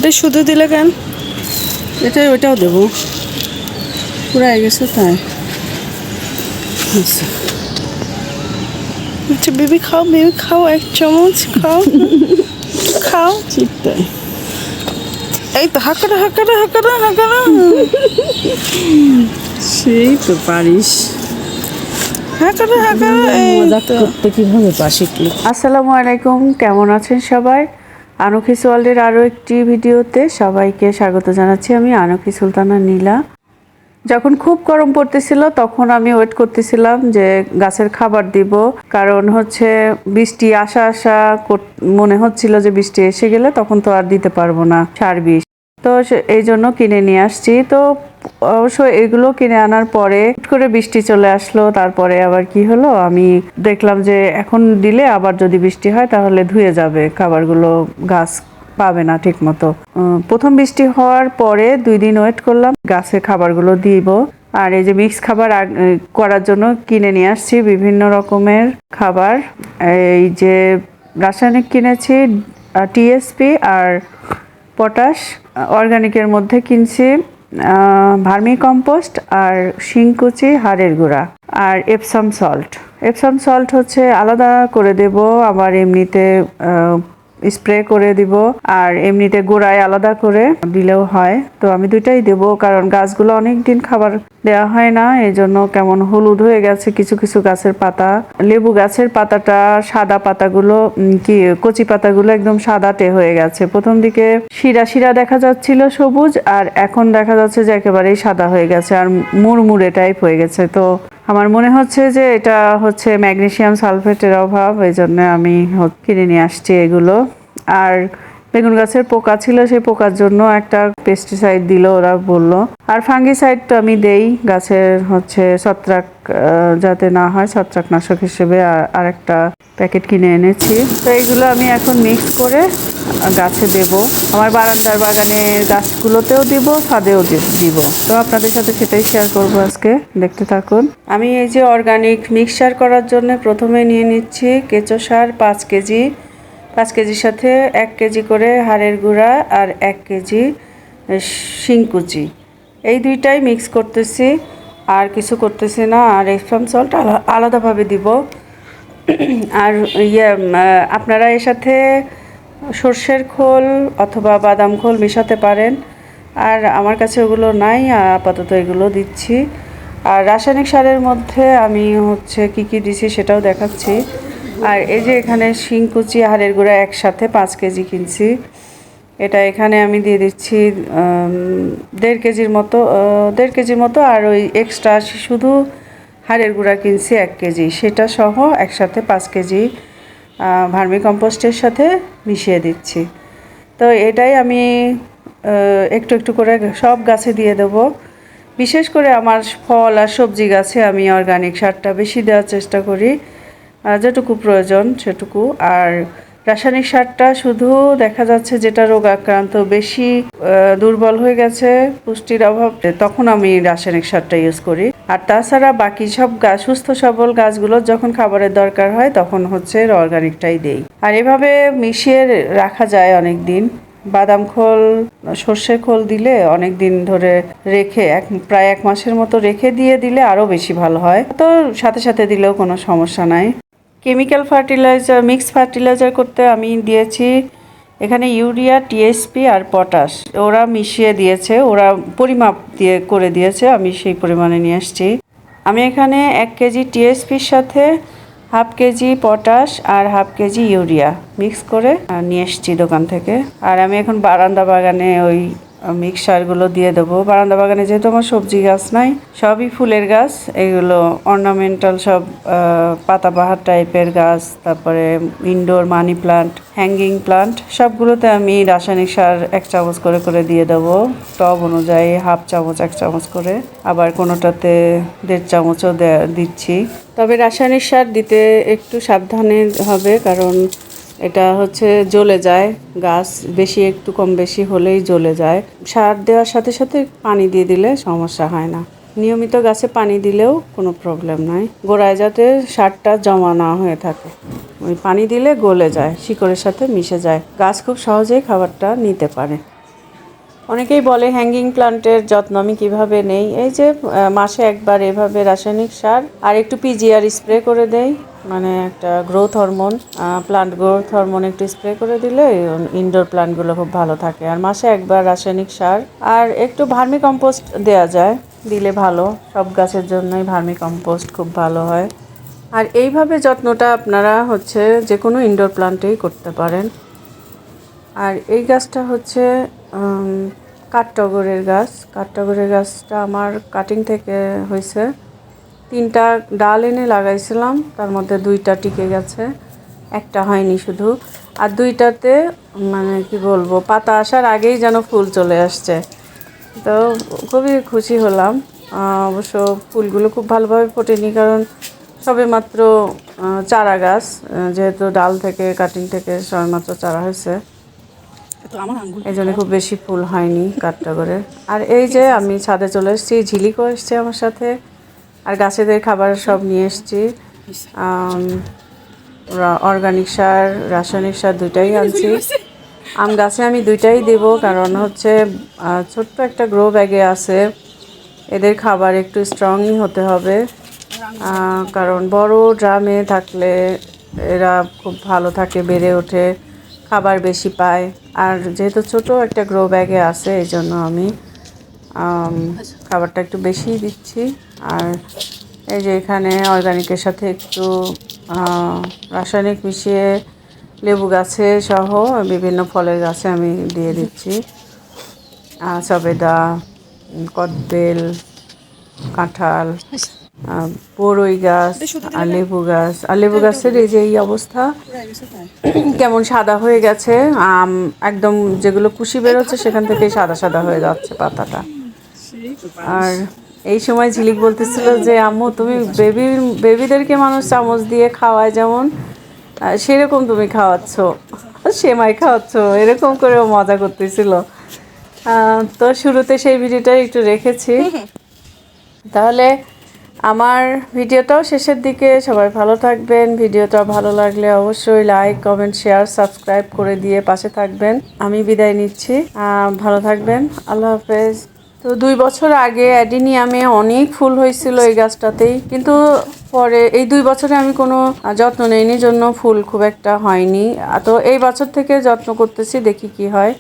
এটা শুধু দিলে কেন? ওটাও দেবো, পুরাই গেছে তাই। আচ্ছা বেবি খাও, এক চামচ খাও। খাও চিপটাই। এই তো হাঁকাটা। সেই তো পারিস। হাঁকাটা মজা করতে কিভাবে পাশিকলি। আসসালামু আলাইকুম, কেমন আছেন সবাই? আনখিস ওয়ার্ল্ডের আরও একটি ভিডিওতে সবাইকে স্বাগত জানাচ্ছি। আমি আনখি সুলতানা নীলা। যখন খুব গরম পড়তেছিল তখন আমি ওয়েট করতেছিলাম যে গাছের খাবার দিব, কারণ হচ্ছে বৃষ্টি আসা মনে হচ্ছিল যে বৃষ্টি এসে গেলে তখন তো আর দিতে পারবো না সার বিষ। তো এই জন্য কিনে নিয়ে আসছি। তো অবশ্য এগুলো কিনে আনার পরে হুট করে বৃষ্টি চলে আসলো। তারপরে আবার কি হলো, আমি দেখলাম যে এখন দিলে আবার যদি বৃষ্টি হয় তাহলে ধুয়ে যাবে খাবারগুলো, গাছ পাবে না ঠিক মতো। প্রথম বৃষ্টি হওয়ার পরে 2 দিন ওয়েট করলাম, গাছের খাবারগুলো দিব। আর এই যে মিক্স খাবার করার জন্য কিনে নিয়ে আসছি বিভিন্ন রকমের খাবার। এই যে রাসায়নিক কিনেছি টিএসপি আর পটাশ, অর্গানিকের মধ্যে কিনছি ভার্মি কম্পোস্ট আর শিংকুচি, হাড়ের গুঁড়া আর এপসাম সল্ট হচ্ছে আলাদা করে দেব, আবার এমনিতে স্প্রে করে দিব, আর এমনিতে গোড়ায় আলাদা করে দিলেও হয়। তো আমি দুইটাই দেব, কারণ গাছগুলো অনেক দিন খাবার দেওয়া হয় না, এই জন্য কেমন হলুদ হয়ে গেছে কিছু কিছু গাছের পাতা। লেবু গাছের পাতাটা সাদা, পাতাগুলো কচি পাতাগুলো একদম সাদাটে হয়ে গেছে। প্রথম দিকে শিরা দেখা যাচ্ছিল সবুজ, আর এখন দেখা যাচ্ছে যে একেবারেই সাদা হয়ে গেছে আর মুড়মুড়ে টাইপ হয়ে গেছে। তো আমার মনে হচ্ছে যে এটা হচ্ছে ম্যাগনেসিয়াম সালফেটের অভাব, এই জন্য আমি কিনে নিয়ে আসছি এগুলো। আর বেগুন গাছের পোকা ছিল, সেই পোকার জন্য একটা পেস্টিসাইড দিল ওরা বললো। আর ফাঙ্গিসাইড তো আমি দেই গাছের হচ্ছে ছত্রাক যাতে না হয়, ছত্রাকনাশক হিসেবে আর একটা প্যাকেট কিনে এনেছি। তো এইগুলো আমি এখন মিক্স করে গাছে দেব, আমার বারান্দার বাগানের গাছগুলোতেও দিব, ছাদেও দিব। তো আপনাদের সাথে সেটাই শেয়ার করব আজকে, দেখতে থাকুন। আমি এই যে অর্গানিক মিক্সচার করার জন্য প্রথমে নিয়ে নিচ্ছি কেঁচো সার 5 কেজি। 5 কেজির সাথে 1 কেজি করে হাড়ের গুঁড়া আর 1 কেজি শিংকুচি, এই দুইটাই মিক্স করতেছি, আর কিছু করতেছি না। আর এপসাম সল্ট আলাদাভাবে দিব। আর আপনারা এর সাথে সর্ষের খোল অথবা বাদাম খোল মেশাতে পারেন, আর আমার কাছে ওগুলো নাই, আপাতত এগুলো দিচ্ছি। আর রাসায়নিক সারের মধ্যে আমি হচ্ছে কি দিছি সেটাও দেখাচ্ছি। আর এই যে এখানে শিংকুচি, হাড়ের গুঁড়া একসাথে 5 কেজি কিনছি, এটা এখানে আমি দিয়ে দিচ্ছি 1.5 কেজির মতো। আর ওই এক্সট্রা শুধু হাড়ের গুঁড়া কিনছি 1 কেজি, সেটা সহ একসাথে 5 কেজি ভার্মি কম্পোস্টের সাথে মিশিয়ে দিচ্ছি। তো এটাই আমি একটু একটু করে সব গাছে দিয়ে দেবো। বিশেষ করে আমার ফল আর সবজি গাছে আমি অর্গানিক সারটা বেশি দেওয়ার চেষ্টা করি, যেটুকু প্রয়োজন সেটুকু। আর রাসায়নিক সারটা শুধু দেখা যাচ্ছে যেটা রোগ আক্রান্ত, বেশি দুর্বল হয়ে গেছে পুষ্টির অভাব, তখন আমি রাসায়নিক সারটা ইউজ করি। আর তাছাড়া বাকি সব গাছ, সুস্থ সবল গাছগুলোর যখন খাবারের দরকার হয় তখন হচ্ছে অর্গানিকটাই দেই। আর এভাবে মিশিয়ে রাখা যায় অনেক দিন। বাদাম খোল, সর্ষে খোল দিলে অনেক দিন ধরে রেখে প্রায় 1 মাসের মতো রেখে দিলে আরও বেশি ভালো হয়। তো সাথে সাথে দিলেও কোনো সমস্যা নাই। কেমিক্যাল ফার্টিলাইজার, মিক্স ফার্টিলাইজার করতে আমি দিয়েছি এখানে ইউরিয়া, টিএসপি আর পটাশ, ওরা মিশিয়ে দিয়েছে, ওরা পরিমাপ করে দিয়েছে, আমি সেই পরিমাণে নিয়ে আসছি। আমি এখানে 1 কেজি টিএসপির সাথে 1/2 কেজি পটাশ আর 1/2 কেজি ইউরিয়া মিক্স করে নিয়ে এসছি দোকান থেকে। আর আমি এখন বারান্দা বাগানে ওই মিক্সচারগুলো দিয়ে দেবো। বারান্দা বাগানে যেহেতু আমার সবজি গাছ নাই, সবই ফুলের গাছ, এগুলো অর্নামেন্টাল সব পাতাবাহার টাইপের গাছ, তারপরে indoor money plant, hanging plant, সবগুলোতে আমি রাসায়নিক সার 1 চামচ করে দিয়ে দেবো, টব অনুযায়ী 1/2 চামচ 1 চামচ করে, আবার কোনোটাতে 1.5 চামচও দিচ্ছি। তবে রাসায়নিক সার দিতে একটু সাবধানে হবে, কারণ এটা হচ্ছে জ্বলে যায়, গাছ বেশি একটু কম বেশি হলেই জ্বলে যায়। সার দেওয়ার সাথে সাথে পানি দিয়ে দিলে সমস্যা হয় না, নিয়মিত গাছে পানি দিলেও কোনো প্রবলেম নাই, গোড়ায় যাতে সারটা জমা না হয়ে থাকে। ওই পানি দিলে গলে যায়, শিকড়ের সাথে মিশে যায়, গাছ খুব সহজেই খাবারটা নিতে পারে। অনেকেই বলে হ্যাঙ্গিং প্লান্টের যত্ন আমি কিভাবে নেই। এই যে মাসে একবার এভাবে রাসায়নিক সার আর একটু পিজিআর স্প্রে করে দেই, মানে একটা growth hormone, plant growth hormone একটু স্প্রে করে দিলে ইনডোর প্লান্টগুলো খুব ভালো থাকে। আর মাসে একবার রাসায়নিক সার আর একটু ভার্মি কম্পোস্ট দেওয়া যায়, দিলে ভালো। সব গাছের জন্যই ভার্মি কম্পোস্ট খুব ভালো হয়। আর এইভাবে যত্নটা আপনারা হচ্ছে যে কোনো ইনডোর প্লান্টেই করতে পারেন। আর এই গাছটা হচ্ছে কাঠটগরের গাছ। কাঠটগরের গাছটা আমার কাটিং থেকে হয়েছে। 3টা ডাল এনে লাগাইছিলাম, তার মধ্যে 2টা টিকে গেছে, একটা হয়নি শুধু। আর 2টাতে মানে কি বলবো, পাতা আসার আগেই যেন ফুল চলে আসছে। তো খুবই খুশি হলাম। অবশ্য ফুলগুলো খুব ভালোভাবে ফোটেনি, কারণ সবেমাত্র চারা গাছ, যেহেতু ডাল থেকে কাটিং থেকে সবেমাত্র চারা হয়েছে, এই জন্য খুব বেশি ফুল হয়নি কাঠটগরের। আর এই যে আমি ছাদে চলে এসেছি, ঝিলিকও এসছে আমার সাথে, আর গাছেদের খাবার সব নিয়ে এসেছি। অর্গানিক সার, রাসায়নিক সার দুইটাই আনছি। আম গাছে আমি দুইটাই দেব, কারণ হচ্ছে ছোট্ট একটা গ্রো ব্যাগে আছে, এদের খাবার একটু স্ট্রংই হতে হবে, কারণ বড় ড্রামে থাকলে এরা খুব ভালো থাকে, বেড়ে ওঠে, খাবার বেশি পায়। আর যেহেতু ছোট একটা গ্রো ব্যাগে আছে, এই জন্য আমি খাবারটা একটু বেশিই দিচ্ছি। আর এই যে এখানে অর্গানিকের সাথে একটু রাসায়নিক মিশিয়ে লেবু গাছে সহ বিভিন্ন ফলের গাছে আমি দিয়ে দিচ্ছি। সবেদা, কদবেল, কাঁঠাল, বড়ই গাছ আর লেবু গাছ। আর লেবু গাছের এই যে এই অবস্থা, কেমন সাদা হয়ে গেছে, একদম যেগুলো কুশি বেরোচ্ছে সেখান থেকে সাদা সাদা হয়ে যাচ্ছে পাতাটা। আর এই সময় ঝিলিক বলতেছিল যে আম্মু তুমি বেবিদেরকে মানুষ চামচ দিয়ে খাওয়ায় যেমন, সেরকম তুমি খাওয়াচ্ছ, সেমাই খাওয়াচ্ছ, এরকম করেও মজা করতেছিল। তো শুরুতে সেই ভিডিওটা একটু রেখেছি। তাহলে আমার ভিডিওটাও শেষের দিকে। সবাই ভালো থাকবেন। ভিডিওটা ভালো লাগলে অবশ্যই লাইক, কমেন্ট, শেয়ার, সাবস্ক্রাইব করে দিয়ে পাশে থাকবেন। আমি বিদায় নিচ্ছি, ভালো থাকবেন, আল্লাহ হাফেজ। তো 2 বছর আগে অ্যাডিনিয়ামে অনেক ফুল হয়েছিল এই গাছটাতেই, কিন্তু পরে এই 2 বছরে আমি কোনো যত্ন নেইনি, জন্য ফুল খুব একটা হয়নি। তো এই বছর থেকে যত্ন করতেছি, দেখি কি হয়।